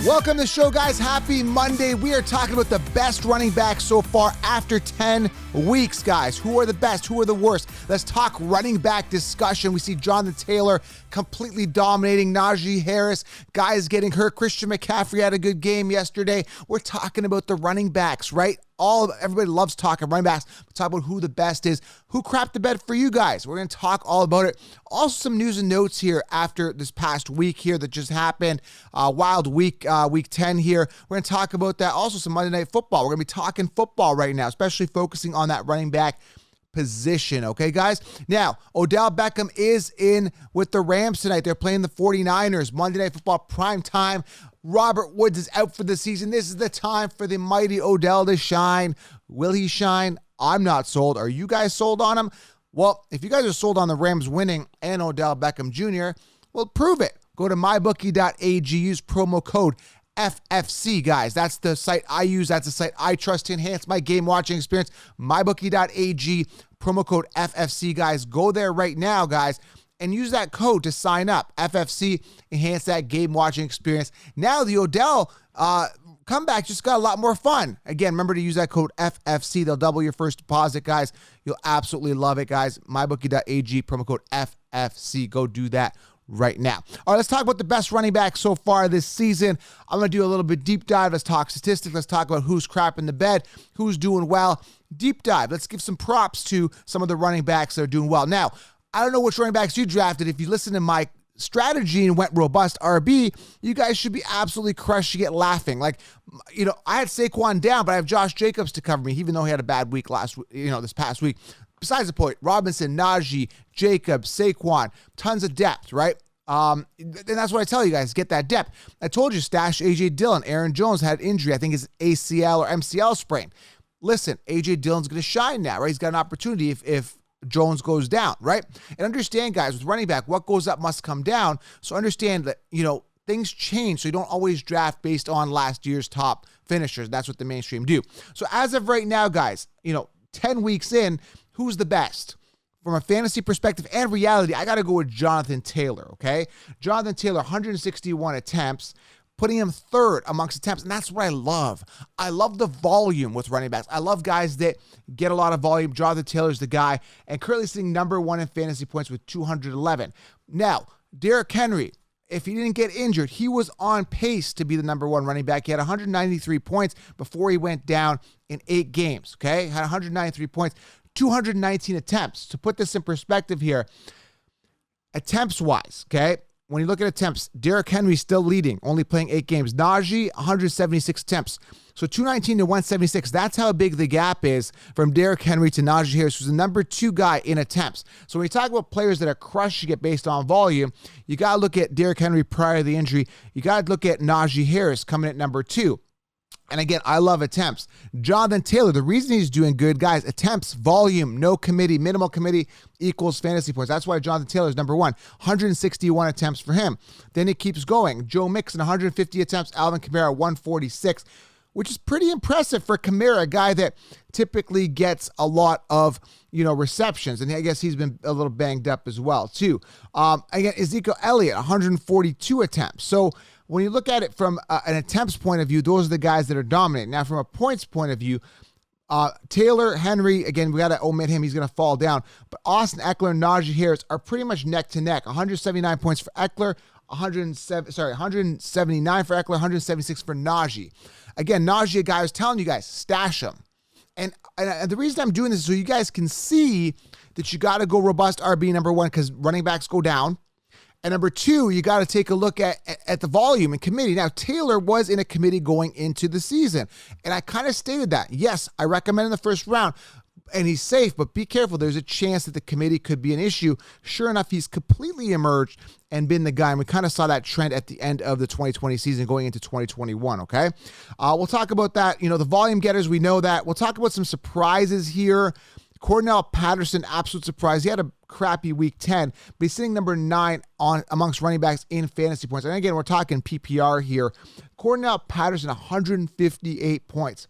Welcome to the show, guys. Happy Monday. We are talking about the best running backs so far after 10 weeks, guys. Who are the best? Who are the worst? Let's talk running back discussion. We see Jonathan Taylor completely dominating. Najee Harris, guys getting hurt. Christian McCaffrey had a good game yesterday. We're talking about the running backs, right? Everybody loves talking running backs. We'll talk about who the best is. Who crapped the bed for you guys? We're going to talk all about it. Also, some news and notes here after this past week here that just happened. Wild week, week 10 here. We're going to talk about that. Also, some Monday Night Football. We're going to be talking football right now, especially focusing on that running back position. Okay, guys? Now, Odell Beckham is in with the Rams tonight. They're playing the 49ers. Monday Night Football prime time. Robert Woods is out for the season. This is the time for the mighty Odell to shine. Will he shine? I'm not sold. Are you guys sold on him? Well, if you guys are sold on the Rams winning and Odell Beckham Jr., well, prove it. Go to mybookie.ag. Use promo code FFC, guys. That's the site I use. That's the site I trust to enhance my game watching experience. Mybookie.ag, promo code FFC, guys. Go there right now, guys, and use that code to sign up. FFC, enhance that game watching experience. Now the Odell comeback just got a lot more fun. Again, remember to use that code FFC. They'll double your first deposit, guys. You'll absolutely love it, guys. Mybookie.ag, promo code FFC. Go do that right now. All right, let's talk about the best running back so far this season. I'm going to do a little bit deep dive. Let's talk statistics. Let's talk about who's crapping the bed, who's doing well. Deep dive. Let's give some props to some of the running backs that are doing well. Now, I don't know which running backs you drafted. If you listen to my strategy and went robust RB, you guys should be absolutely crushing it, laughing. Like, I had Saquon down, but I have Josh Jacobs to cover me, even though he had a bad week this past week. Besides the point, Robinson, Najee, Jacobs, Saquon, tons of depth, right? And that's what I tell you guys, get that depth. I told you, stash A.J. Dillon. Aaron Jones had injury. I think his ACL or MCL sprain. Listen, A.J. Dillon's going to shine now, right? He's got an opportunity if Jones goes down, right? And understand, guys, with running back, what goes up must come down. So understand that, things change. So you don't always draft based on last year's top finishers. That's what the mainstream do. So as of right now, guys, 10 weeks in, who's the best? From a fantasy perspective and reality, I got to go with Jonathan Taylor, okay? Jonathan Taylor, 161 attempts, putting him third amongst attempts, and that's what I love. I love the volume with running backs. I love guys that get a lot of volume. Jonathan Taylor's the guy, and currently sitting number one in fantasy points with 211. Now, Derrick Henry, if he didn't get injured, he was on pace to be the number one running back. He had 193 points before he went down in 8 games, okay? Had 193 points, 219 attempts. To put this in perspective here, attempts-wise, okay? When you look at attempts, Derrick Henry still leading, only playing 8 games. Najee, 176 attempts. So 219 to 176, that's how big the gap is from Derrick Henry to Najee Harris, who's the number 2 guy in attempts. So when you talk about players that are crushing it based on volume, you got to look at Derrick Henry prior to the injury. You got to look at Najee Harris coming at number 2. And again, I love attempts. Jonathan Taylor, the reason he's doing good, guys, attempts, volume, no committee, minimal committee equals fantasy points. That's why Jonathan Taylor is number 1. 161 attempts for him. Then it keeps going. Joe Mixon, 150 attempts. Alvin Kamara, 146, which is pretty impressive for Kamara, a guy that typically gets a lot of, receptions. And I guess he's been a little banged up as well, too. Again, Ezekiel Elliott, 142 attempts. So when you look at it from an attempts point of view, those are the guys that are dominating. Now, from a points point of view, Taylor, Henry, again, we got to omit him. He's going to fall down. But Austin Eckler and Najee Harris are pretty much neck to neck. 179 points for Eckler, 179 for Eckler, 176 for Najee. Again, Najee, a guy I was telling you guys, stash him. And the reason I'm doing this is so you guys can see that you got to go robust RB number 1 because running backs go down. And number 2, you got to take a look at the volume and committee. Now, Taylor was in a committee going into the season. And I kind of stated that. Yes, I recommend in the first round, and he's safe, but be careful. There's a chance that the committee could be an issue. Sure enough, he's completely emerged and been the guy. And we kind of saw that trend at the end of the 2020 season going into 2021, okay? We'll talk about that. The volume getters, we know that. We'll talk about some surprises here. Cornell Patterson, absolute surprise. He had a crappy week 10, but he's sitting number 9 amongst running backs in fantasy points. And again, we're talking PPR here. Cornell Patterson, 158 points.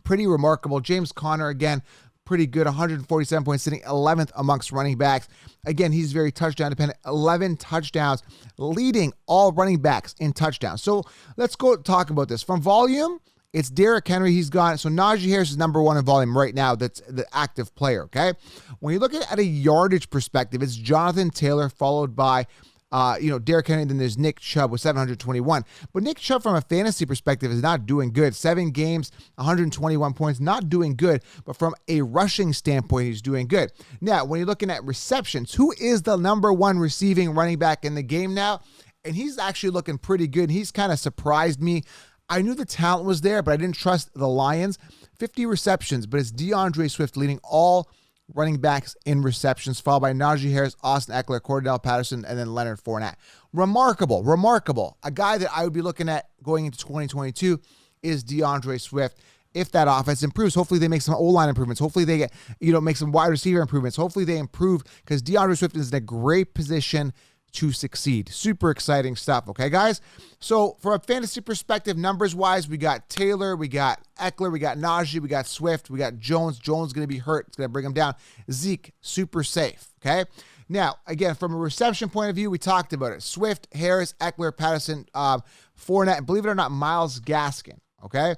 Pretty remarkable. James Conner, again, pretty good. 147 points, sitting 11th amongst running backs. Again, he's very touchdown dependent. 11 touchdowns, leading all running backs in touchdowns. So let's go talk about this. From volume, it's Derrick Henry. He's gone. So Najee Harris is number one in volume right now. That's the active player, okay? When you look at a yardage perspective, it's Jonathan Taylor followed by Derrick Henry, then there's Nick Chubb with 721. But Nick Chubb, from a fantasy perspective, is not doing good. 7 games, 121 points, not doing good. But from a rushing standpoint, he's doing good. Now, when you're looking at receptions, who is the number one receiving running back in the game now? And he's actually looking pretty good. He's kind of surprised me. I knew the talent was there, but I didn't trust the Lions. 50 receptions, but it's Deandre Swift leading all running backs in receptions, followed by Najee Harris, Austin Eckler, Cornell Patterson, and then Leonard Fournette. Remarkable. A guy that I would be looking at going into 2022 is Deandre Swift. If that offense improves, hopefully they make some O-line improvements. Hopefully they get, make some wide receiver improvements. Hopefully they improve, because Deandre Swift is in a great position to succeed. Super exciting stuff, okay, guys? So from a fantasy perspective, numbers-wise, we got Taylor, we got Eckler, we got Najee, we got Swift, we got Jones. Jones going to be hurt. It's going to bring him down. Zeke, super safe, okay? Now, again, from a reception point of view, we talked about it. Swift, Harris, Eckler, Patterson, Fournette, and believe it or not, Myles Gaskin, okay?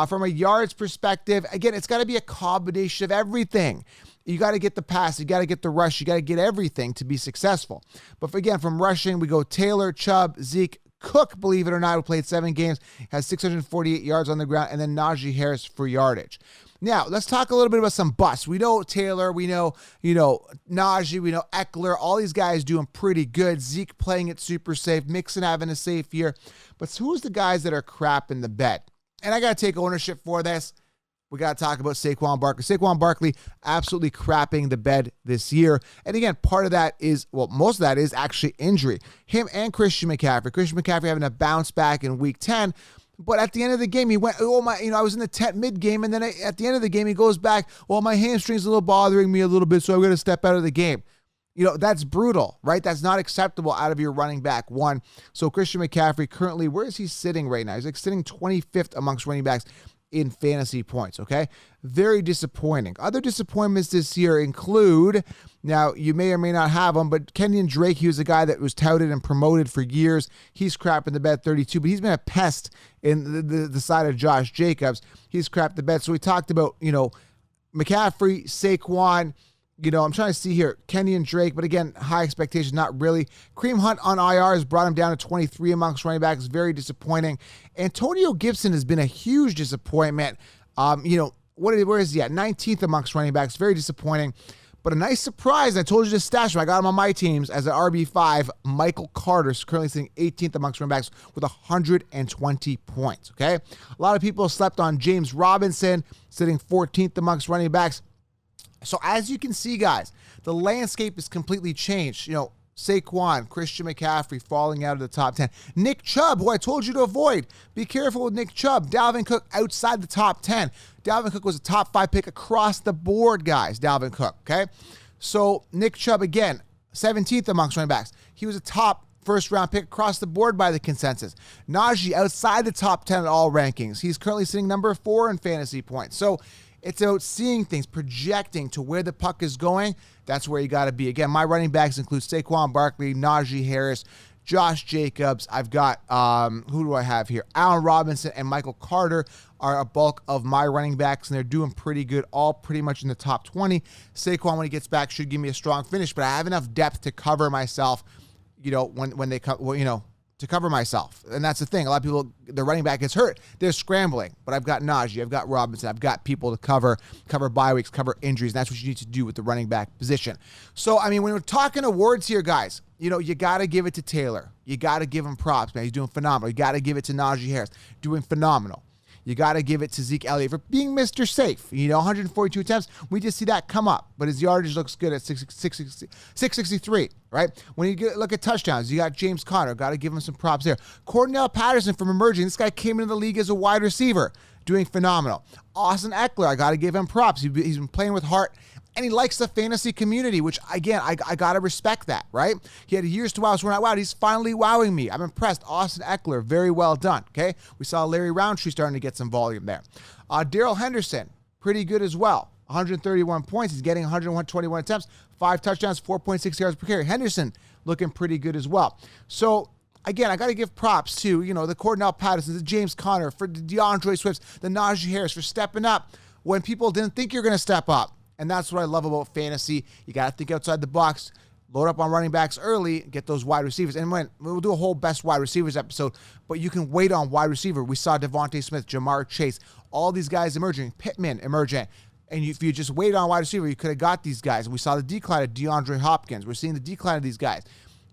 From a yards perspective, again, it's got to be a combination of everything. You got to get the pass, you got to get the rush, you got to get everything to be successful. But again, from rushing, we go Taylor, Chubb, Zeke, Cook, believe it or not, who played 7 games, has 648 yards on the ground, and then Najee Harris for yardage. Now, let's talk a little bit about some busts. We know Taylor, we know, Najee, we know Eckler, all these guys doing pretty good. Zeke playing it super safe, Mixon having a safe year. But who's the guys that are crap in the bed? And I got to take ownership for this. We got to talk about Saquon Barkley. Saquon Barkley absolutely crapping the bed this year. And again, part of that is, most of that is actually injury. Him and Christian McCaffrey. Christian McCaffrey having a bounce back in week 10. But at the end of the game, he went, I was in the mid game. And then at the end of the game, he goes back, my hamstring's a little bothering me a little bit, so I'm going to step out of the game. That's brutal, right? That's not acceptable out of your running back one. So Christian McCaffrey currently, where is he sitting right now? He's sitting 25th amongst running backs in fantasy points, okay? Very disappointing. Other disappointments this year include, now you may or may not have him, but Kenyan Drake, he was a guy that was touted and promoted for years. He's crap in the bed 32, but he's been a pest in the side of Josh Jacobs. He's crapped the bed. So we talked about, McCaffrey, Saquon, I'm trying to see here, Kenyan Drake, but again, high expectations, not really. Kareem Hunt on IR has brought him down to 23 amongst running backs. Very disappointing. Antonio Gibson has been a huge disappointment. Where is he at? 19th amongst running backs. Very disappointing. But a nice surprise, I told you to stash him. I got him on my teams as an RB5. Michael Carter is currently sitting 18th amongst running backs with 120 points, okay? A lot of people slept on James Robinson, sitting 14th amongst running backs. So as you can see, guys, the landscape is completely changed. Saquon, Christian McCaffrey falling out of the top 10. Nick Chubb, who I told you to avoid. Be careful with Nick Chubb. Dalvin Cook outside the top 10. Dalvin Cook was a top 5 pick across the board, guys. Dalvin Cook, okay? So Nick Chubb, again, 17th amongst running backs. He was a top first-round pick across the board by the consensus. Najee outside the top 10 at all rankings. He's currently sitting number 4 in fantasy points. So it's about seeing things, projecting to where the puck is going. That's where you got to be. Again, my running backs include Saquon Barkley, Najee Harris, Josh Jacobs. I've got, who do I have here? Allen Robinson and Michael Carter are a bulk of my running backs, and they're doing pretty good, all pretty much in the top 20. Saquon, when he gets back, should give me a strong finish, but I have enough depth to cover myself, when they come, to cover myself. And that's the thing. A lot of people, their running back gets hurt. They're scrambling. But I've got Najee. I've got Robinson. I've got people to cover bye weeks, cover injuries. And that's what you need to do with the running back position. So, when we're talking awards here, guys, you got to give it to Taylor. You got to give him props, man. He's doing phenomenal. You got to give it to Najee Harris. Doing phenomenal. You got to give it to Zeke Elliott for being Mr. Safe. 142 attempts. We just see that come up. But his yardage looks good at 663, right? When you look at touchdowns, you got James Conner. Got to give him some props there. Cornell Patterson from emerging. This guy came into the league as a wide receiver. Doing phenomenal. Austin Eckler, I got to give him props. He's been playing with heart. And he likes the fantasy community, which, again, I got to respect that, right? He had years to wow, so we're not wowed. He's finally wowing me. I'm impressed. Austin Eckler, very well done, okay? We saw Larry Roundtree starting to get some volume there. Darryl Henderson, pretty good as well. 131 points. He's getting 121 attempts, 5 touchdowns, 4.6 yards per carry. Henderson looking pretty good as well. So, again, I got to give props to, the Cornell Patterson, the James Conner, for the Deandre Swift, the Najee Harris for stepping up when people didn't think you're going to step up. And that's what I love about fantasy. You got to think outside the box, load up on running backs early, get those wide receivers. And we'll do a whole best wide receivers episode, but you can wait on wide receiver. We saw Devontae Smith, Jamar Chase, all these guys emerging, Pittman emerging. And if you just waited on wide receiver, you could have got these guys. And we saw the decline of DeAndre Hopkins. We're seeing the decline of these guys.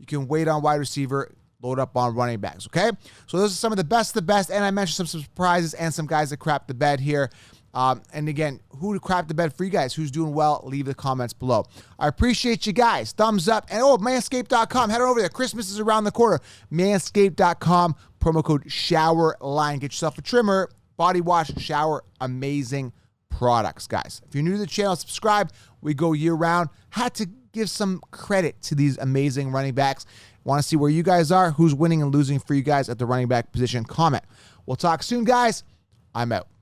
You can wait on wide receiver, load up on running backs, okay? So those are some of the best, and I mentioned some surprises and some guys that crapped the bed here. And again, who crapped the bed for you guys? Who's doing well? Leave the comments below. I appreciate you guys. Thumbs up. And manscaped.com. Head on over there. Christmas is around the corner. Manscaped.com. Promo code SHOWERLINE. Get yourself a trimmer, body wash, shower. Amazing products, guys. If you're new to the channel, subscribe. We go year round. Had to give some credit to these amazing running backs. Want to see where you guys are, who's winning and losing for you guys at the running back position? Comment. We'll talk soon, guys. I'm out.